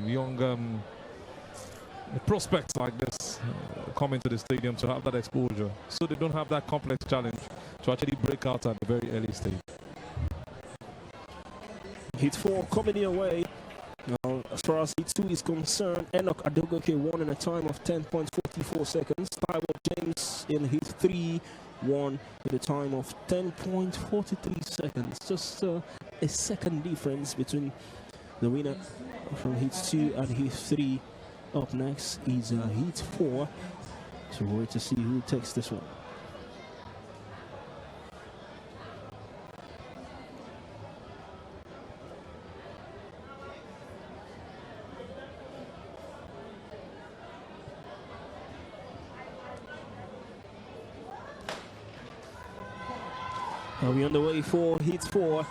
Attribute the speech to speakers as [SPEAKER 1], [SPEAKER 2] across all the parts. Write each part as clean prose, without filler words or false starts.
[SPEAKER 1] young prospects like this come into the stadium to have that exposure, so they don't have that complex challenge to actually break out at a very early stage.
[SPEAKER 2] Hit 4 coming their way. Now, as far as hit 2 is concerned, Enoch Adogoke won in a time of 10.44 seconds. Taiwo James in hit 3 won in a time of 10.43 seconds. Just a second difference between the winner from hit 2 and hit 3. Up next is hit 4. So we'll wait to see who takes this one. We're on the way for hit 4.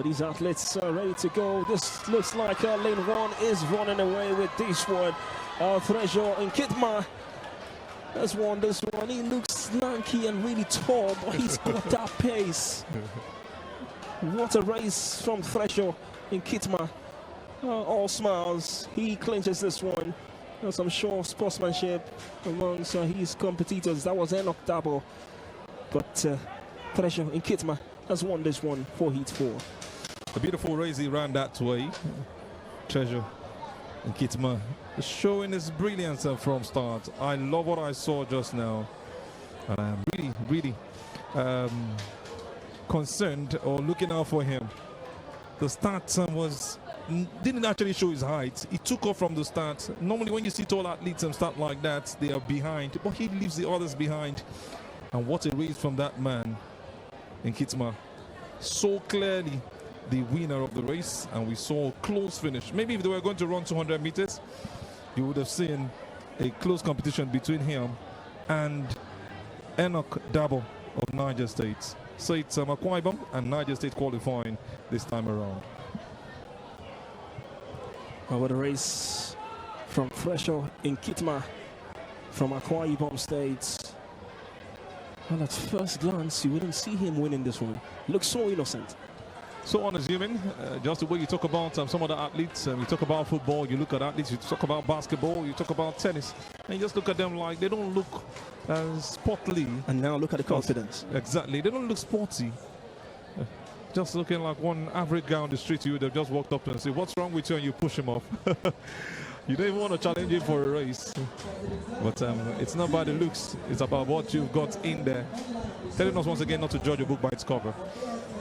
[SPEAKER 2] These athletes are ready to go. This looks like lane 1 is running away with this one. Treasure in Kitma has won this one. He looks lanky and really tall, but he's got that pace. What a race from Treasure in Kitma. All smiles. He clinches this one. Some sure sportsmanship amongst his competitors. That was Enoch Dabo. But Treasure in Kitma has won this one for hit 4.
[SPEAKER 1] A beautiful race he ran that way. Treasure in Kitma showing his brilliance from start. I love what I saw just now. And I'm really concerned or looking out for him. The start didn't actually show his height. He took off from the start. Normally when you see tall athletes start like that, they are behind, but he leaves the others behind. And what a race from that man in Kitma. So clearly the winner of the race, and we saw a close finish. Maybe if they were going to run 200 meters, you would have seen a close competition between him and Enoch Dabo of Niger State. So it's Akwa Ibom and Niger State qualifying this time around.
[SPEAKER 2] What a race from Treasure in Kitma from Akwa Ibom State. Well, at first glance, you wouldn't see him winning this one. Looks so innocent.
[SPEAKER 1] So unassuming, just the way you talk about some of the athletes. You talk about football, you look at athletes, you talk about basketball, you talk about tennis, and you just look at them like they don't look sportly.
[SPEAKER 2] And now look at the confidence.
[SPEAKER 1] Exactly, they don't look sporty. Just looking like one average guy on the street to you, they've just walked up to and say, "What's wrong with you?" and you push him off. You don't even want to challenge him for a race. But it's not by the looks, it's about what you've got in there. Telling us once again not to judge a book by its cover.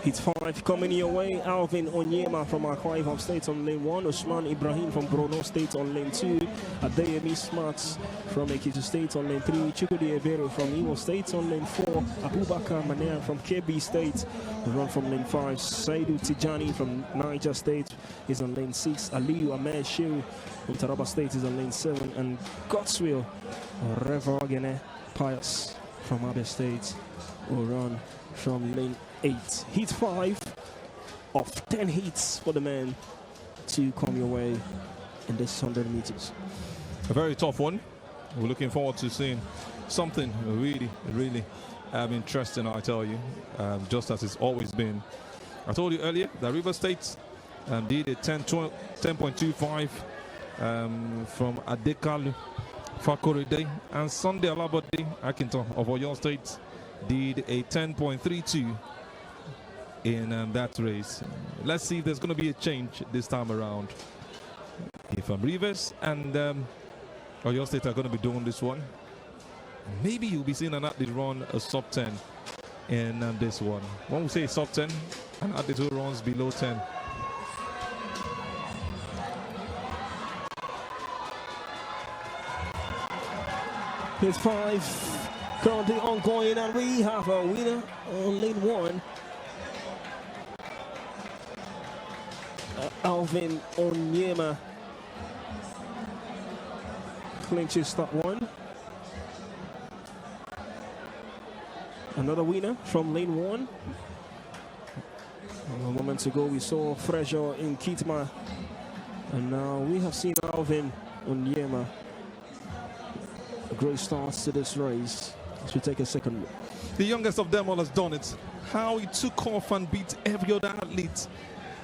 [SPEAKER 2] Hit 5 coming your way. Alvin Onyema from Akwa Ibom State on lane 1. Usman Ibrahim from Borno State on lane 2. Adeyemi Smarts from Ekiti State on lane 3. Chukudi Ebere from Imo State on lane 4. Abubakar Manea from Kebbi State run from lane 5. Saidu Tijani from Niger State is on lane 6. Aliyu Ahmed Shehu from Taraba State is on lane 7. And Godswill Revogene Pius from Abia State will run from lane 8. Hit 5 of 10 hits for the man to come your way in this 100 meters.
[SPEAKER 1] A very tough one. We're looking forward to seeing something really interesting, I tell you, just as it's always been. I told you earlier that River State did a 10.25 from Adekalu Fakorede, and Sunday Alabode Akinton of Oyo State did a 10.32 in that race. Let's see if there's going to be a change this time around. If Rivers and Oyo State are going to be doing this one, maybe you'll be seeing an athlete run a sub 10 in this one. When we say sub 10, an athlete who runs below 10.
[SPEAKER 2] Hit 5 currently ongoing, and we have a winner on lane 1. Alvin Onyema clinches that one. Another winner from lane 1. A moment ago we saw Treasure in Kitma, and now we have seen Alvin Onyema. A great start to this race. Should take a second look.
[SPEAKER 1] The youngest of them all has done it. How he took off and beat every other athlete.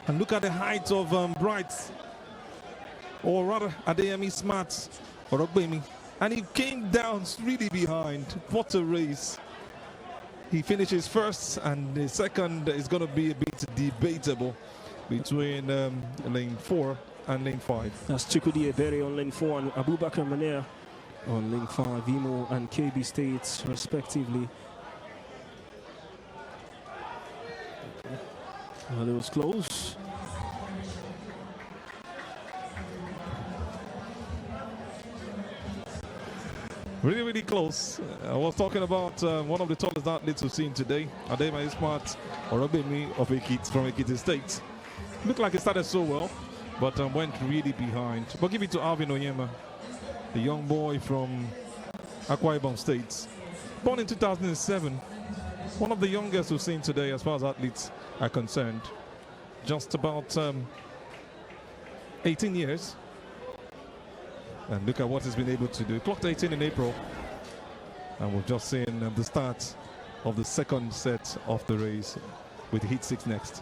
[SPEAKER 1] And look at the height of Bright. or rather Adeyemi Smart or Ogbemi, and he came down really behind. What a race. He finishes first, and the second is going to be a bit debatable between lane 4 and lane 5.
[SPEAKER 2] That's Chukudi Ebere on lane 4 and Abubakar Manea on lane 5, Imo and KB State respectively. Well, it was close.
[SPEAKER 1] Really, really close. I was talking about one of the tallest athletes we've seen today, Adeyemi Smart or Obemi of from Ekiti State. Looked like he started so well, but went really behind. But give it to Alvin Onyema, the young boy from Akwa Ibom State. Born in 2007. One of the youngest we've seen today as far as athletes are concerned. Just about 18 years. And look at what he's been able to do. Clocked 18 in April. And we've just seen the start of the second set of the race with Heat 6 next.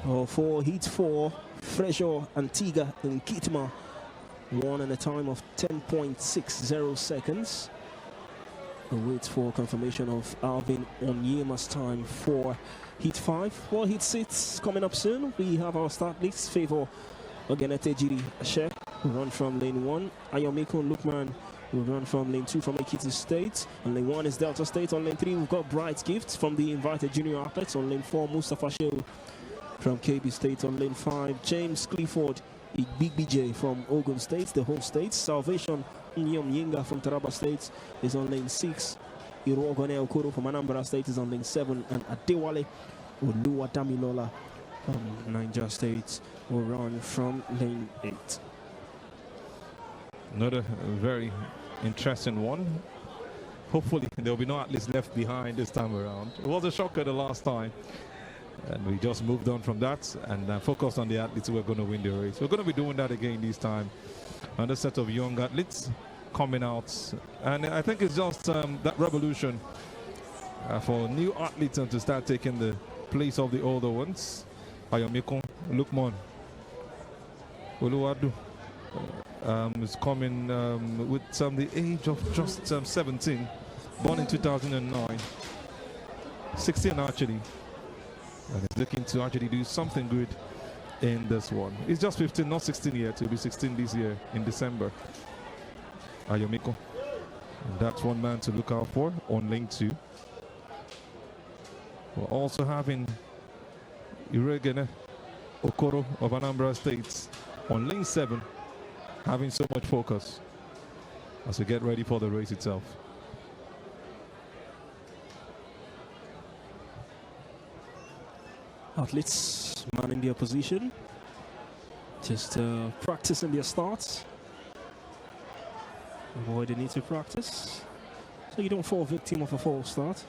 [SPEAKER 2] Oh, for Heat 4, Fresho Antigua in Kitma won in a time of 10.60 seconds. We wait for confirmation of Alvin Onyema's time for Heat 5. For Heat 6 coming up soon, we have our start list. Favor Ogenete Jiri Ashe will run from lane 1. Ayomiko Lukman will run from lane 2 from Ekiti State. On lane 1 is Delta State. On lane 3 we've got Bright Gifts from the invited junior athletes. On lane 4 Mustafa Shehu from KB State. On lane 5 James Clifford Big BJ from Ogun State, the home state. Salvation Nyom Yinga from Taraba State is on lane 6. Iroogone Okoro from Anambra State is on lane 7. And Adewale Oluwadamilola from Niger State will run from lane 8.
[SPEAKER 1] Another very interesting one. Hopefully there will be no athletes left behind this time around. It was a shocker the last time, and we just moved on from that and focused on the athletes who are going to win the race. We're going to be doing that again this time. Another set of young athletes coming out, and I think it's just that revolution for new athletes to start taking the place of the older ones. Ayomiko Lukman Oluwadu is coming with the age of just 17, born in 2009, 16 actually, and he's looking to actually do something good in this one. He's just 15, not 16 yet. He'll be 16 this year in December. Ayomiko, and that's one man to look out for on lane 2. We're also having Iregene Okoro of Anambra State on lane 7, having so much focus as we get ready for the race itself.
[SPEAKER 2] Athletes manning their position, just practicing their starts. Avoid the need to practice so you don't fall victim of a false start.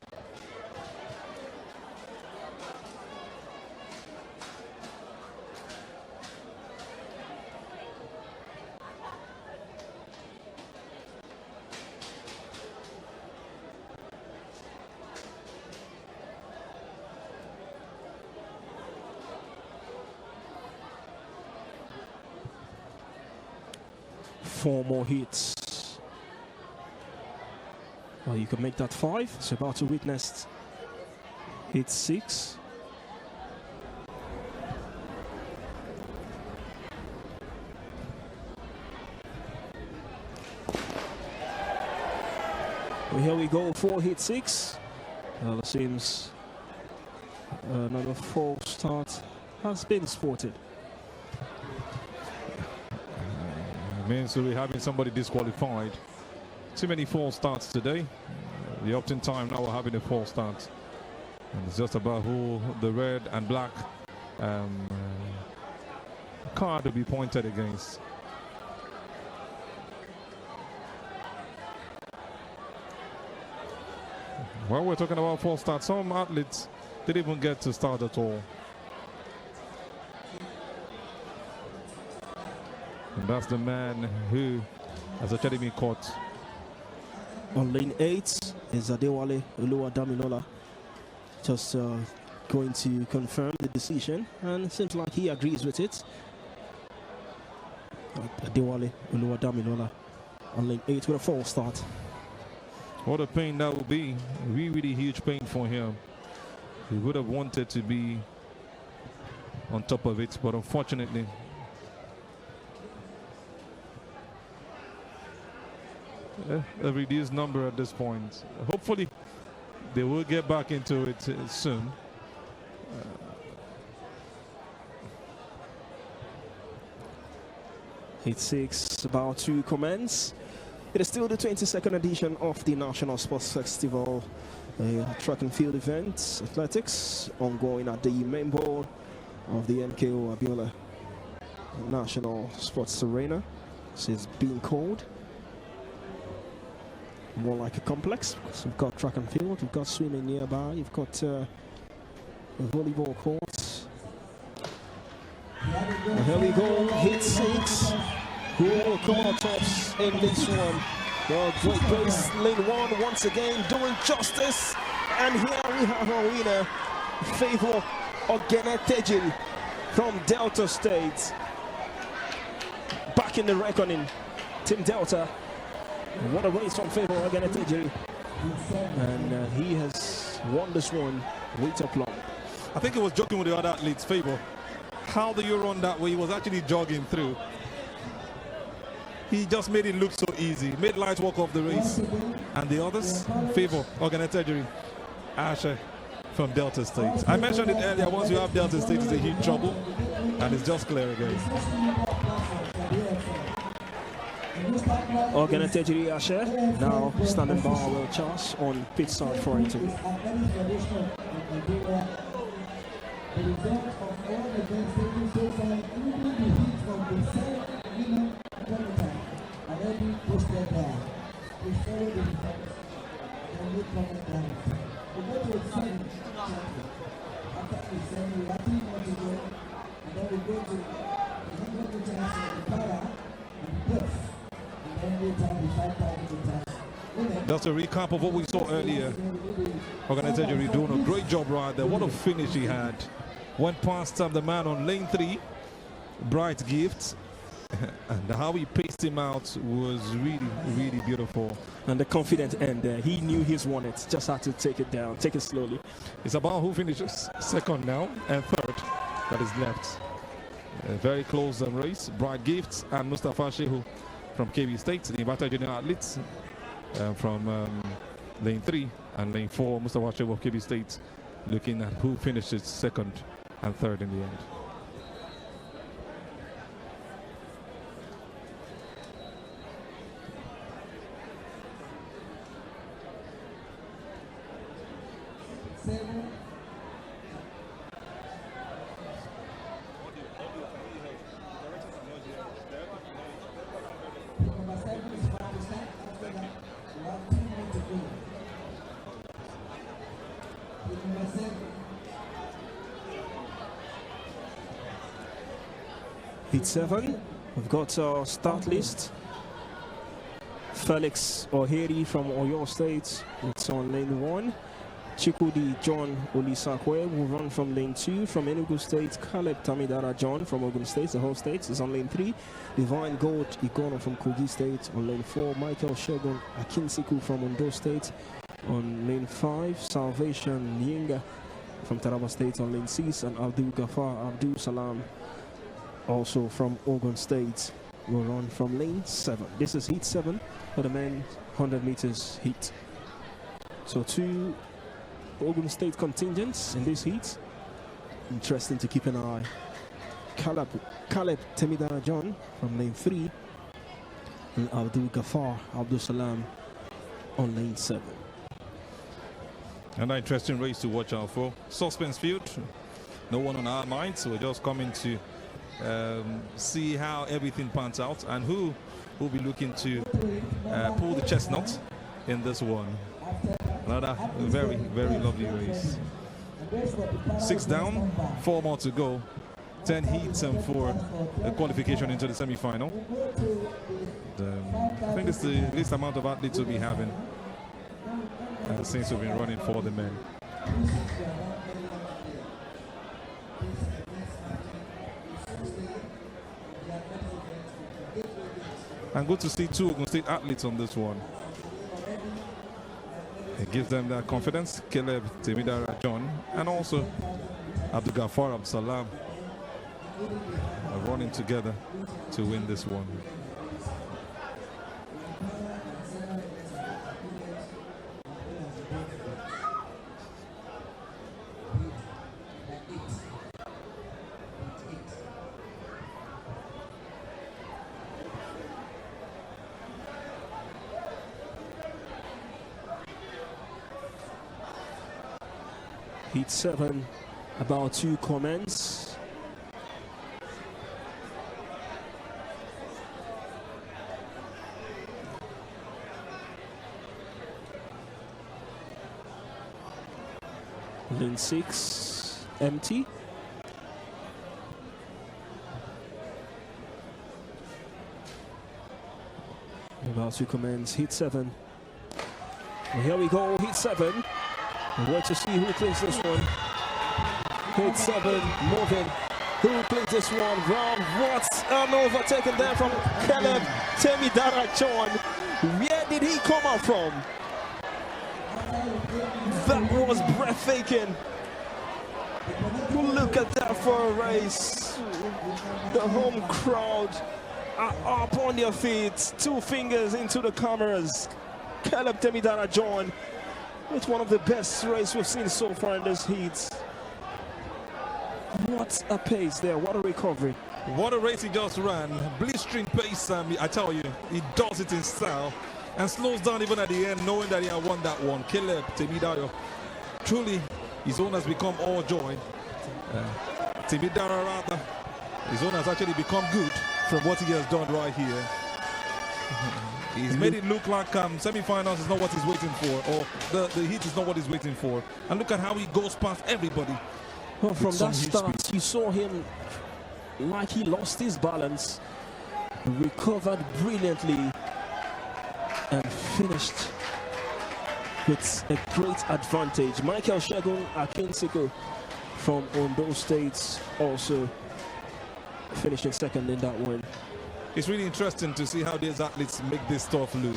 [SPEAKER 2] Four more hits. Well, you can make that 5. It's about to witness hit 6. Well, here we go, 4 hit 6. Well, it seems another false start has been spotted.
[SPEAKER 1] Means we'll be having somebody disqualified. Too many false starts today. The opting time now we're having a false start. And it's just about who the red and black card will be pointed against. Well, we're talking about false starts. Some athletes didn't even get to start at all. And that's the man who has actually been caught.
[SPEAKER 2] On lane 8 is Adewale Oluwadamilola, just going to confirm the decision, and it seems like he agrees with it. Adewale Oluwadamilola on lane 8 with a false start.
[SPEAKER 1] What a pain that would be. Really huge pain for him. He would have wanted to be on top of it, but unfortunately, a reduced number at this point. Hopefully, they will get back into it soon.
[SPEAKER 2] Heat 6 about to commence. It is still the 22nd edition of the National Sports Festival, track and field event, athletics, ongoing at the main board of the MKO Abiola National Sports Arena. This is being called more like a complex. So we've got track and field, we've got swimming nearby, you've got a volleyball court. And here we go, Heat 6. Who will come out tops in this one? The great race, lane 1 once again doing justice. And here we have our winner, Favor Ogenetejiri from Delta State. Back in the reckoning, Team Delta. What a race from Favor Ogenetejiri. And he has won this one way top long.
[SPEAKER 1] I think he was joking with the other athletes, Favor. How do you run that way? He was actually jogging through. He just made it look so easy. Made light work of the race. And the others, Favor Ogenetejiri, Asher from Delta State. I mentioned it earlier, once you have Delta State, it's a huge trouble. And it's just clear again.
[SPEAKER 2] Ogenetejiri Asher now standing by Will Charles on pit side for entry.
[SPEAKER 1] Just a recap of what we saw earlier. Ogenetejiri doing a great job right there. What a finish he had. Went past the man on lane 3, Bright Gift. And how he paced him out was really beautiful.
[SPEAKER 2] And the confident end there. He knew he's won it. Just had to take it down, take it slowly.
[SPEAKER 1] It's about who finishes second now and third that is left. A very close race. Bright Gifts and Mustafa Shehu from KB State, the invited junior athletes from lane 3 and lane 4. Mustafa Shehu of KB State looking at who finishes second and third in the end.
[SPEAKER 2] Heat 7, we've got our start list. Felix Oheri from Oyo State, it's on lane 1. Chikudi John Olisakwe will run from lane 2. From Enugu State, Caleb Tamidara John from Ogun State, the whole state, is on lane 3. Divine Gold Igono from Kogi State on lane 4. Michael Shegun Akinsiku from Ondo State on lane 5. Salvation Nyinga from Taraba State on lane 6. And Abdul Gafar Abdul Salam also from Ogun State will run from lane 7. This is heat 7 for the men 100 meters heat. So 2 Ogun State contingents in this heat. Interesting to keep an eye. Caleb Temidara John from lane 3 and Abdul Gafar Abdul Salam on lane 7.
[SPEAKER 1] Another interesting race to watch out for. Suspense field. No one on our minds, so we're just coming to see how everything pans out and who will be looking to pull the chestnut in this one. Another very lovely race. 6 down, 4 more to go. 10 heats and 4 qualification into the semi-final. I think it's the least amount of athletes we'll be having since we've been running for the men. And good to see two Ogun State athletes on this one. It gives them that confidence. Caleb Temidara John and also Abdul Ghaffar Absalam are running together to win this one.
[SPEAKER 2] Heat 7, about 2 comments. Lane 6, empty. About 2 comments, Heat 7. And here we go, Heat 7. Wait to see who plays this one. Heat 7, moving. Who plays this one? Round Watts and overtaken there from Caleb Temidara John. Where did he come out from? That was breathtaking. Look at that for a race. The home crowd are up on their feet. 2 fingers into the cameras. Caleb Temidara John. It's one of the best races we've seen so far in this heat. What a pace there, what a recovery.
[SPEAKER 1] What a race he just ran. Blistering pace, I tell you, he does it in style and slows down even at the end, knowing that he had won that one. Caleb Temidara, truly, his own has become all joy. Temidara rather, his own has actually become good from what he has done right here. He's made it look like semi-finals is not what he's waiting for, or the heat is not what he's waiting for. And look at how he goes past everybody.
[SPEAKER 2] Well, from that start, you saw him like he lost his balance, recovered brilliantly, and finished with a great advantage. Michael Shegun Akinsiko from Ondo State also finished in second in that win.
[SPEAKER 1] It's really interesting to see how these athletes make this stuff look.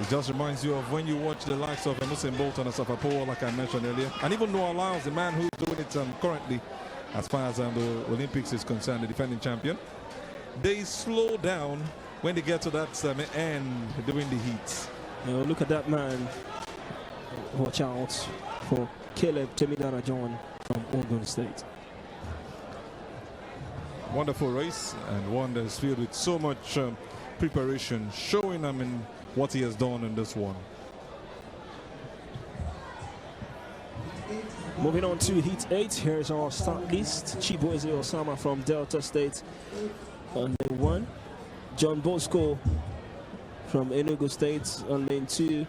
[SPEAKER 1] It just reminds you of when you watch the likes of Usain Bolt and Asafa Powell, like I mentioned earlier, and even Noah Lyles, the man who's doing it currently as far as the Olympics is concerned, the defending champion. They slow down when they get to that end during the heats.
[SPEAKER 2] Look at that man. Watch out for Caleb Temidara John from Ogun State.
[SPEAKER 1] Wonderful race, and one that's filled with so much preparation, showing what he has done in this one.
[SPEAKER 2] Moving on to Heat 8, here's our start list. Chibueze Osama from Delta State on lane 1. John Bosco from Enugu State on lane 2.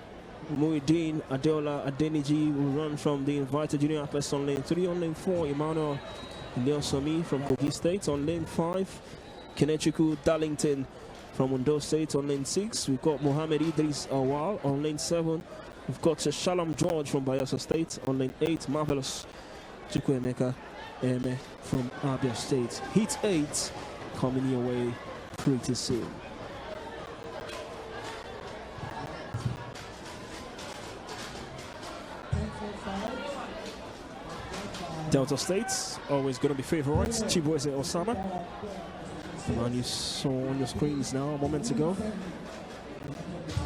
[SPEAKER 2] Muhyiddin Adeola Adeniji will run from the invited junior athletes on lane 3. On lane 4, Emmanuel Leosomi from Kogi State. On lane 5, Kenechukwu Darlington from Ondo State. On lane 6, we've got Mohammed Idris Awal. On lane 7, we've got Shalom George from Bayelsa State. On lane 8, Marvelous Chukwuemeka Eme from Abia State. Heat 8 coming your way pretty soon. Delta State always going to be favorites. Chibueze Osama, the man you saw on your screens now a moment ago.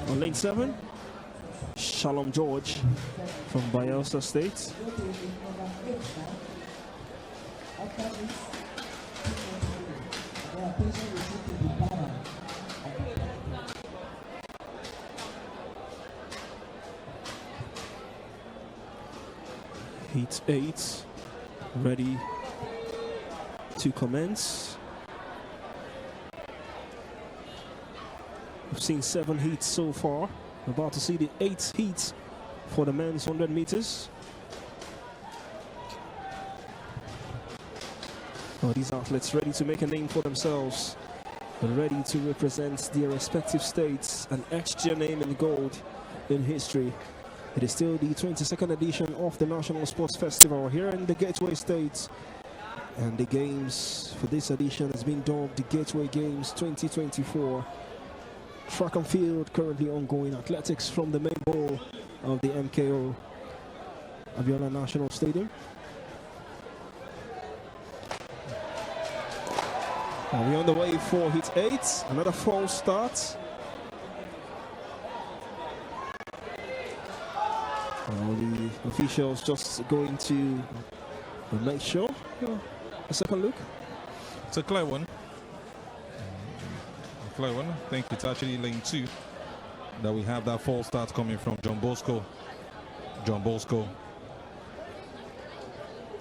[SPEAKER 2] On lane 7, Shalom George from Bayelsa State. Heat 8 ready to commence. We've seen 7 heats so far. We're about to see the 8th heat for the men's 100 meters. These athletes ready to make a name for themselves, ready to represent their respective states and etch their name in gold in history. It is still the 22nd edition of the National Sports Festival here in the Gateway State And the games for this edition has been dubbed the Gateway Games 2024. Track and field currently ongoing. Athletics from the main bowl of the MKO Abiola National Stadium. We're on the way for hit 8. Another false start. The officials just going to make sure. A second look.
[SPEAKER 1] It's a clear one. I think it's actually lane 2 that we have that false start coming from John Bosco.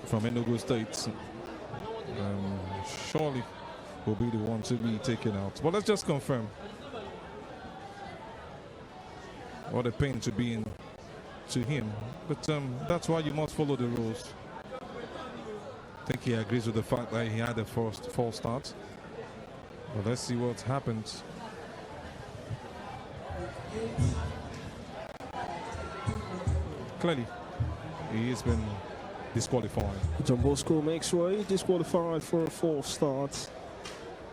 [SPEAKER 1] From Enugu State. Surely will be the one to be taken out. But let's just confirm. What a pain to be in to him. But that's why you must follow the rules. I think he agrees with the fact that he had the first false start. But let's see what happens. Clearly, he has been disqualified.
[SPEAKER 2] John Bosco makes way, disqualified for a false start.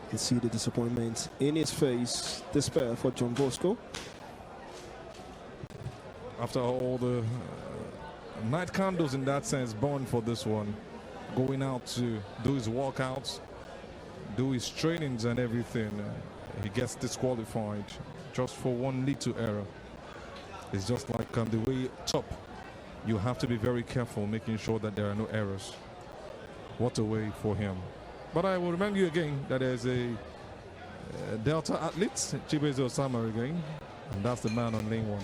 [SPEAKER 2] You can see the disappointment in his face, despair for John Bosco.
[SPEAKER 1] After all the night candles in that sense burned for this one, going out to do his workouts, do his trainings and everything, he gets disqualified just for one little error. It's just like the way top, you have to be very careful making sure that there are no errors. What a way for him. But I will remind you again that there's a Delta athlete, Chibeze Osama again, and that's the man on lane 1.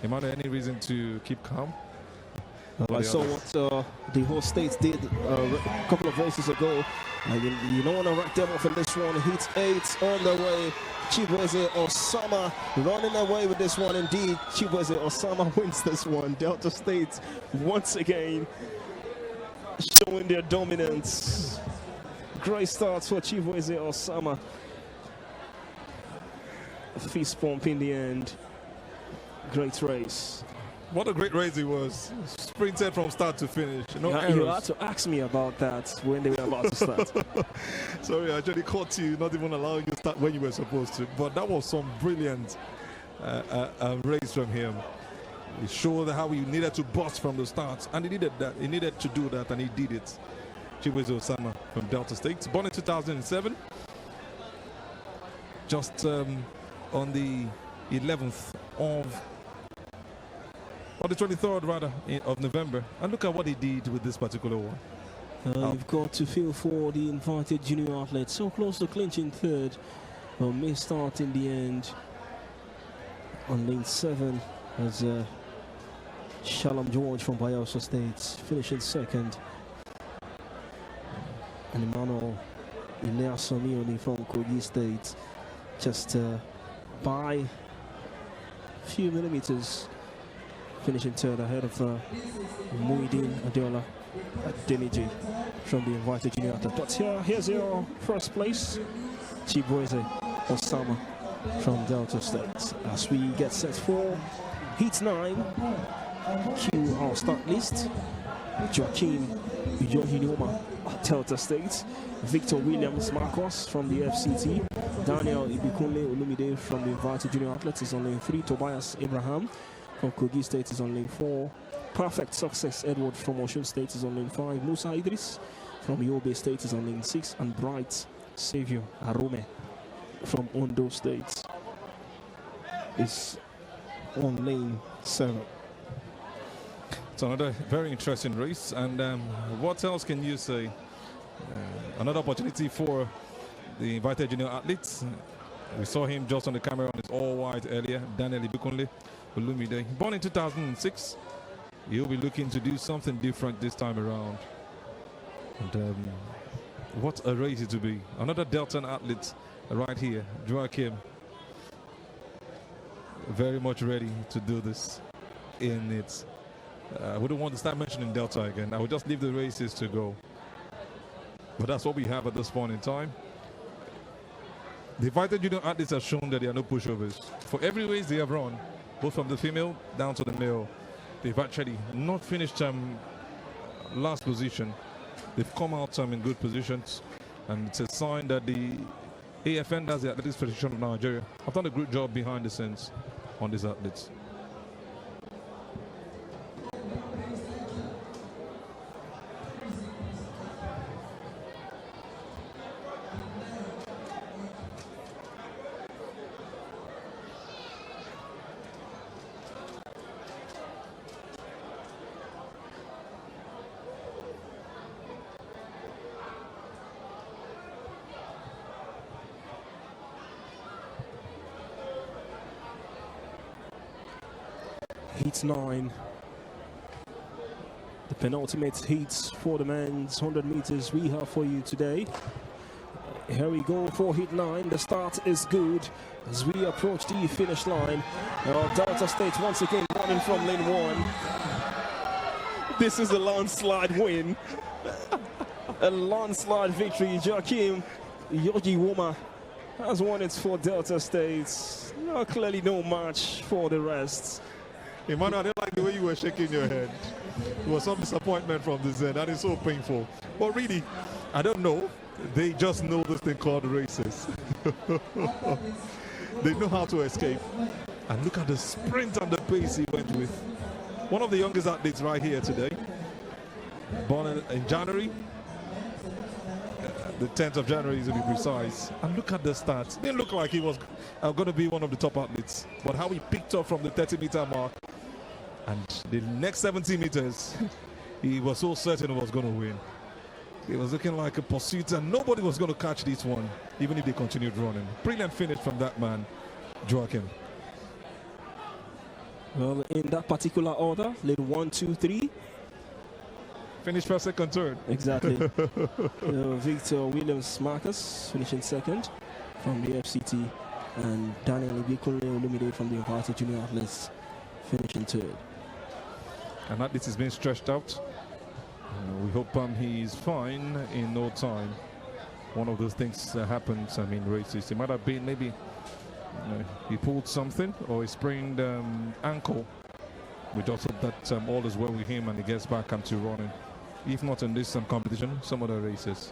[SPEAKER 1] Am there any reason to keep calm?
[SPEAKER 2] Well, I saw what the whole state did a couple of races ago. You don't want to wreck them off in this one. Hit 8 on the way. Chibeze Osama running away with this one. Indeed, Chibeze Osama wins this one. Delta State once again showing their dominance. Great start for Chibeze Osama. Fist pump in the end. Great race.
[SPEAKER 1] What a great race it was. Sprinted from start to finish. No errors.
[SPEAKER 2] You had to ask me about that when they were about to start.
[SPEAKER 1] Sorry, I actually caught you, not even allowing you to start when you were supposed to. But that was some brilliant race from him. He showed how he needed to bust from the start. And he needed that. He needed to do that, and he did it. Chibeze Osama from Delta State. Born in 2007. Just on the 11th of... or the 23rd rather of November, and look at what he did with this particular one.
[SPEAKER 2] You've got to feel for the invited junior athlete, so close to clinching third, but may start in the end on lane 7 as Shalom George from Bayelsa State finishing second, and Emmanuel Ileasonioni from Kogi State just by a few millimeters finishing third ahead of Muideen Adeola Deniji from the invited junior athlete. But here's your first place, Chibeze Osama from Delta State. As we get set for heat 9, cue our start list. Joaquin Ujohinioma, Delta State. Victor Williams Marcos from the FCT. Daniel Ibikunle Olumide from the invited junior athletes is on lane 3. Tobias Abraham from Kogi State is on lane 4. Perfect Success Edward from Osun State is on lane 5. Musa Idris from Yobe State is on lane 6. And Bright Savior Arome from Ondo State is on lane 7.
[SPEAKER 1] It's another very interesting race. And what else can you say? Another opportunity for the invited junior athletes. We saw him just on the camera on his all-white earlier, Daniel Ibikunle Olumide. Born in 2006, he'll be looking to do something different this time around. And what a race it will be. Another Delta athlete right here, Joachim. Very much ready to do this in it. I wouldn't want to start mentioning Delta again. I would just leave the races to go. But that's what we have at this point in time. The invited junior athletes have shown that there are no pushovers. For every race they have run, both from the female down to the male, they've actually not finished last position They've come out in good positions, and it's a sign that the AFN, that's the Athletics Federation of Nigeria, have done a good job behind the scenes on these athletes.
[SPEAKER 2] Heat 9. The penultimate heats for the men's 100 meters we have for you today. Here we go for Heat 9. The start is good as we approach the finish line. Delta State once again running from lane 1. This is a landslide win. A landslide victory. Joachim Yojiwoma has won it for Delta State. Clearly no match for the rest.
[SPEAKER 1] Emmanuel, I didn't like the way you were shaking your head. There was some disappointment from this end. That is so painful. But really, I don't know. They just know this thing called races. They know how to escape. And look at the sprint and the pace he went with. One of the youngest athletes right here today. Born in January. The 10th of January to be precise. And look at the stats. Didn't look like he was going to be one of the top athletes. But how he picked up from the 30-meter mark. And the next 70 meters, he was so certain he was going to win. It was looking like a pursuit, and nobody was going to catch this one, even if they continued running. Brilliant finish from that man, Joachim.
[SPEAKER 2] Well, in that particular order, lane 1, 2, 3.
[SPEAKER 1] Finished first, second, third.
[SPEAKER 2] Exactly. Victor Williams Marcus finishing second from the FCT, and Daniel Ibikunle Olumide from the Varsity Junior Athletes finishing third.
[SPEAKER 1] And that this is being stretched out. We hope he's fine in no time. One of those things happens, races. It might have been maybe he pulled something or he sprained ankle. We just hope that all is well with him and he gets back into running. If not in this competition, some other races.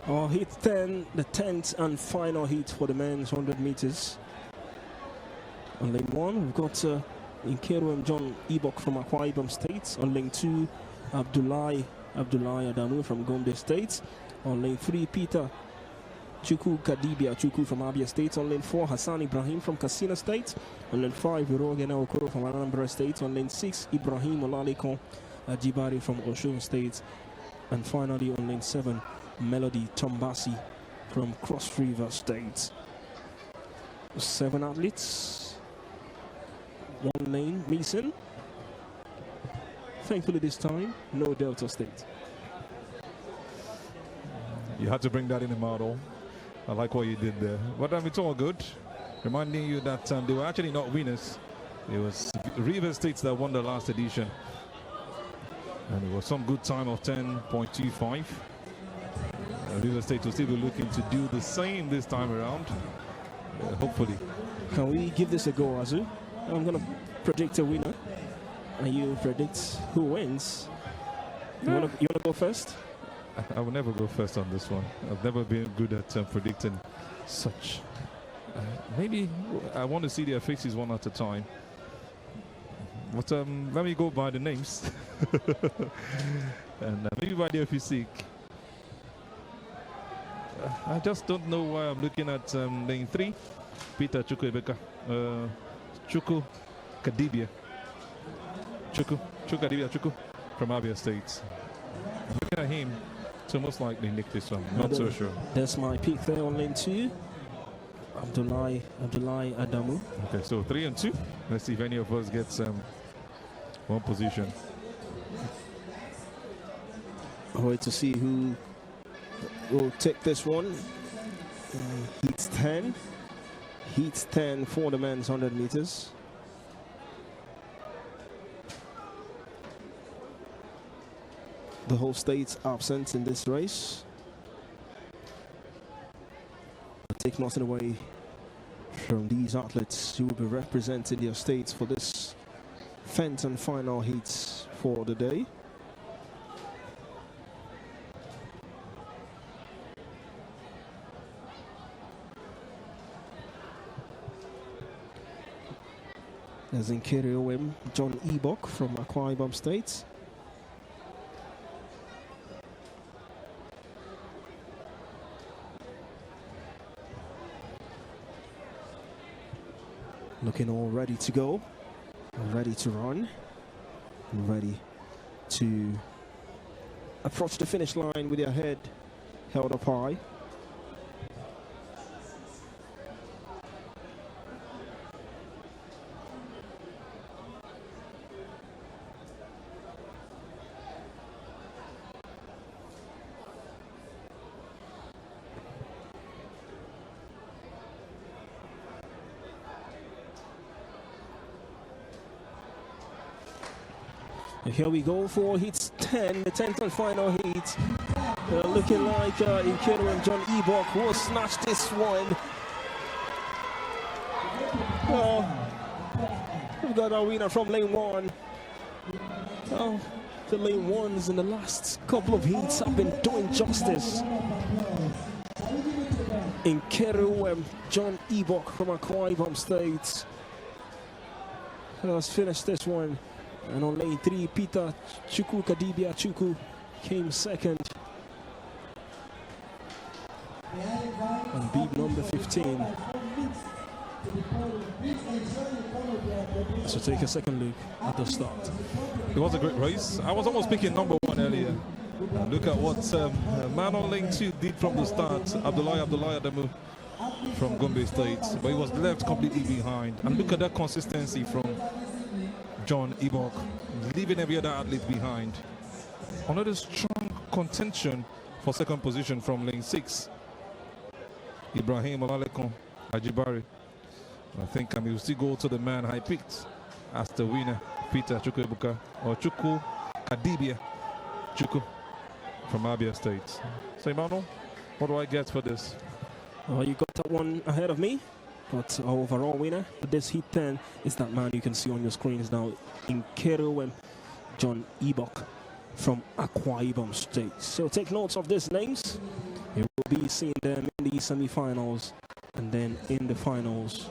[SPEAKER 2] Heat 10, the 10th and final heat for the men's 100 meters. On lane 1, we've got Nkeru John Ibok from Akwa Ibom State. On lane 2, Abdullahi Adamu from Gombe State. On lane 3, Peter Chuku Kadibia Chuku from Abia State. On lane 4, Hassan Ibrahim from Katsina State. On lane 5, Irogena Okoro from Anambra State. On lane 6, Ibrahim Olalekon Ajibari from Osun State. And finally on lane 7, Melody Tombasi from Cross River State. 7 athletes, 1 lane missing. Thankfully this time, no Delta State.
[SPEAKER 1] You had to bring that in the model. I like what you did there. But it's all good. Reminding you that they were actually not winners. It was River State that won the last edition. And it was some good time of 10.25. River State will still be looking to do the same this time around. Hopefully.
[SPEAKER 2] Can we give this a go, Azu? I'm going to predict a winner. And you predict who wins. You want to go first?
[SPEAKER 1] I will never go first on this one. I've never been good at predicting such. Maybe I want to see their faces one at a time. But let me go by the names. And maybe by their physique. I just don't know why I'm looking at lane 3. Peter Chukwuemeka. Chuku Kadibia. Chuku Kadibia Chuku from Abia State. Looking at him, it's almost like they nicked this one. Not so sure.
[SPEAKER 2] That's my pick there on lane 2. Abdullahi Adamu.
[SPEAKER 1] Okay, so 3 and 2. Let's see if any of us gets one position.
[SPEAKER 2] I'll wait to see who will take this one. Heat 10. Heat 10 for the men's 100 meters. The whole state's absent in this race. Take nothing away from these athletes who will be representing their states for this Fenton final heats for the day. As in Kiriowem, John Ebok from Akwa Ibom State. Looking all ready to go, ready to run, ready to approach the finish line with their head held up high. And here we go for heat 10, the 10th and final heat. Looking like Ikeru and John Ebok will snatch this one. We've got our winner from lane 1. The lane 1s in the last couple of heats have been doing justice. Ikeru and John Ebok from Akwa Ibom State has finished this one. And on lane 3, Peter Chukwu Kadibia Chukwu came second. And beat number 15. So take a second look at the start.
[SPEAKER 1] It was a great race. I was almost picking number 1 earlier. And look at what man on lane 2 did from the start. Abdullahi Adamu from Gombe State. But he was left completely behind. And look at that consistency from John Ebok, leaving every other athlete behind. Another strong contention for second position from lane 6. Ibrahim Olalekon Ajibari. I think he will still go to the man I picked as the winner, Peter Chukwu or Chukwu Kadibia Chukwu from Abia State. So Emmanuel, what do I get for this?
[SPEAKER 2] You got that one ahead of me. But our overall winner for this heat 10 is that man you can see on your screens now, Ikeru and John Ebok from Akwa Ibom State. So take notes of these names. You will be seeing them in the semi-finals and then in the finals.